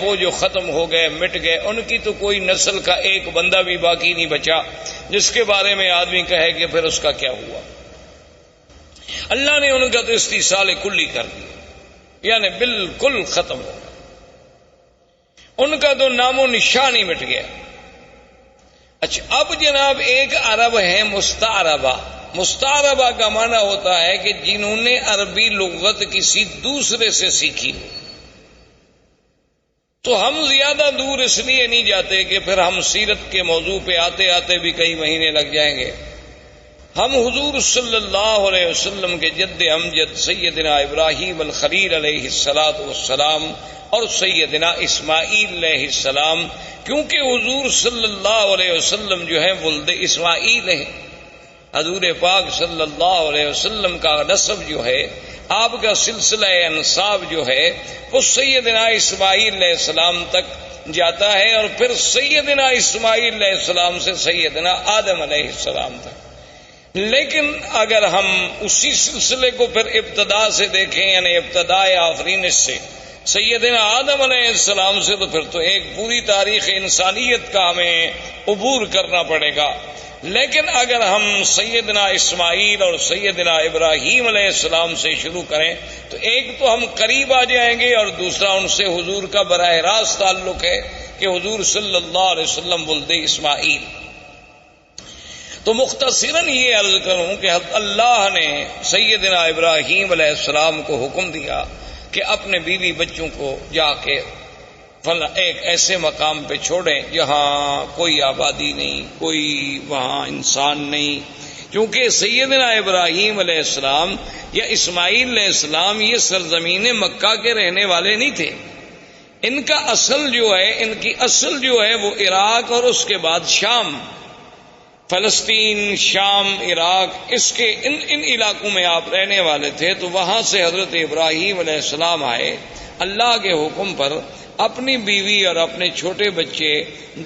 وہ جو ختم ہو گئے مٹ گئے، ان کی تو کوئی نسل کا ایک بندہ بھی باقی نہیں بچا جس کے بارے میں آدمی کہے کہ پھر اس کا کیا ہوا۔ اللہ نے ان کا تو استیصال کلی کر دیا، یعنی بالکل ختم ہو گیا، ان کا تو نام و نشان ہی مٹ گیا۔ اچھا، اب جناب ایک عرب ہے مستعربہ۔ مستعربہ کا معنی ہوتا ہے کہ جنہوں نے عربی لغت کسی دوسرے سے سیکھی ہو۔ تو ہم زیادہ دور اس لیے نہیں جاتے کہ پھر ہم سیرت کے موضوع پہ آتے آتے بھی کئی مہینے لگ جائیں گے۔ ہم حضور صلی اللہ علیہ وسلم کے جد امجد سیدنا ابراہیم الخلیل علیہ السلام اور سیدنا اسماعیل علیہ السلام، کیونکہ حضور صلی اللہ علیہ وسلم جو ہے ولد اسماعیل ہیں، حضور پاک صلی اللہ علیہ وسلم کا نسب جو ہے، آپ کا سلسلہ انساب جو ہے وہ سیدنا اسماعیل علیہ السلام تک جاتا ہے، اور پھر سیدنا اسماعیل علیہ السلام سے سیدنا آدم علیہ السلام تک۔ لیکن اگر ہم اسی سلسلے کو پھر ابتدا سے دیکھیں، یعنی ابتدائے آفرینش سے سیدنا آدم علیہ السلام سے، تو پھر تو ایک پوری تاریخ انسانیت کا ہمیں عبور کرنا پڑے گا۔ لیکن اگر ہم سیدنا اسماعیل اور سیدنا ابراہیم علیہ السلام سے شروع کریں تو ایک تو ہم قریب آ جائیں گے، اور دوسرا ان سے حضور کا براہ راست تعلق ہے کہ حضور صلی اللہ علیہ وسلم ولد اسماعیل۔ تو مختصراً یہ عرض کروں کہ اللہ نے سیدنا ابراہیم علیہ السلام کو حکم دیا کہ اپنے بیوی بچوں کو جا کے ایک ایسے مقام پہ چھوڑیں جہاں کوئی آبادی نہیں، کوئی وہاں انسان نہیں، کیونکہ سیدنا ابراہیم علیہ السلام یا اسماعیل علیہ السلام یہ سرزمین مکہ کے رہنے والے نہیں تھے۔ ان کا اصل جو ہے، ان کی اصل جو ہے وہ عراق اور اس کے بعد شام، فلسطین، شام، عراق، اس کے ان علاقوں میں آپ رہنے والے تھے۔ تو وہاں سے حضرت ابراہیم علیہ السلام آئے، اللہ کے حکم پر اپنی بیوی اور اپنے چھوٹے بچے،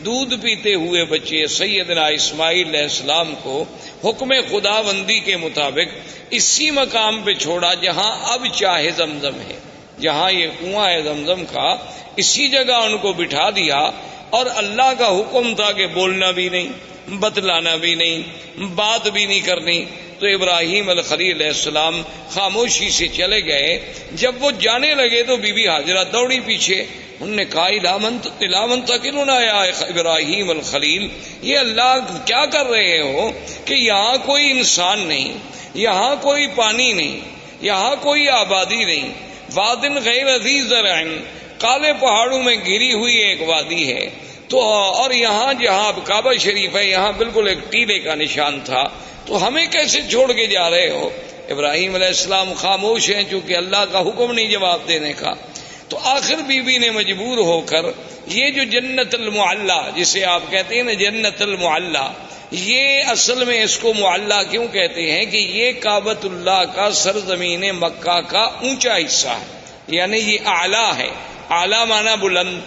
دودھ پیتے ہوئے بچے سیدنا اسماعیل علیہ السلام کو حکم خداوندی کے مطابق اسی مقام پہ چھوڑا جہاں اب چاہے زمزم ہے، جہاں یہ کنواں ہے زمزم کا، اسی جگہ ان کو بٹھا دیا۔ اور اللہ کا حکم تھا کہ بولنا بھی نہیں، بتلانا بھی نہیں، بات بھی نہیں کرنی۔ تو ابراہیم الخلیل علیہ السلام خاموشی سے چلے گئے۔ جب وہ جانے لگے تو بی بی ہاجرہ دوڑی پیچھے، انہوں نے کہا الامن تقلنا یا ابراہیم الخلیل، یہ اللہ کیا کر رہے ہو کہ یہاں کوئی انسان نہیں، یہاں کوئی پانی نہیں، یہاں کوئی آبادی نہیں، وادن غیر ذی زرع، کالے پہاڑوں میں گھری ہوئی ایک وادی ہے، تو اور یہاں جہاں کعبہ شریف ہے یہاں بالکل ایک ٹیلے کا نشان تھا، تو ہمیں کیسے چھوڑ کے جا رہے ہو؟ ابراہیم علیہ السلام خاموش ہیں چونکہ اللہ کا حکم نہیں جواب دینے کا۔ تو آخر بی بی نے مجبور ہو کر یہ جو جنت المعلا جسے آپ کہتے ہیں نا جنت المعلا، یہ اصل میں اس کو معلا کیوں کہتے ہیں کہ یہ کعبۃ اللہ کا سرزمین مکہ کا اونچا حصہ ہے، یعنی یہ اعلیٰ ہے، اعلیٰ معنی بلند،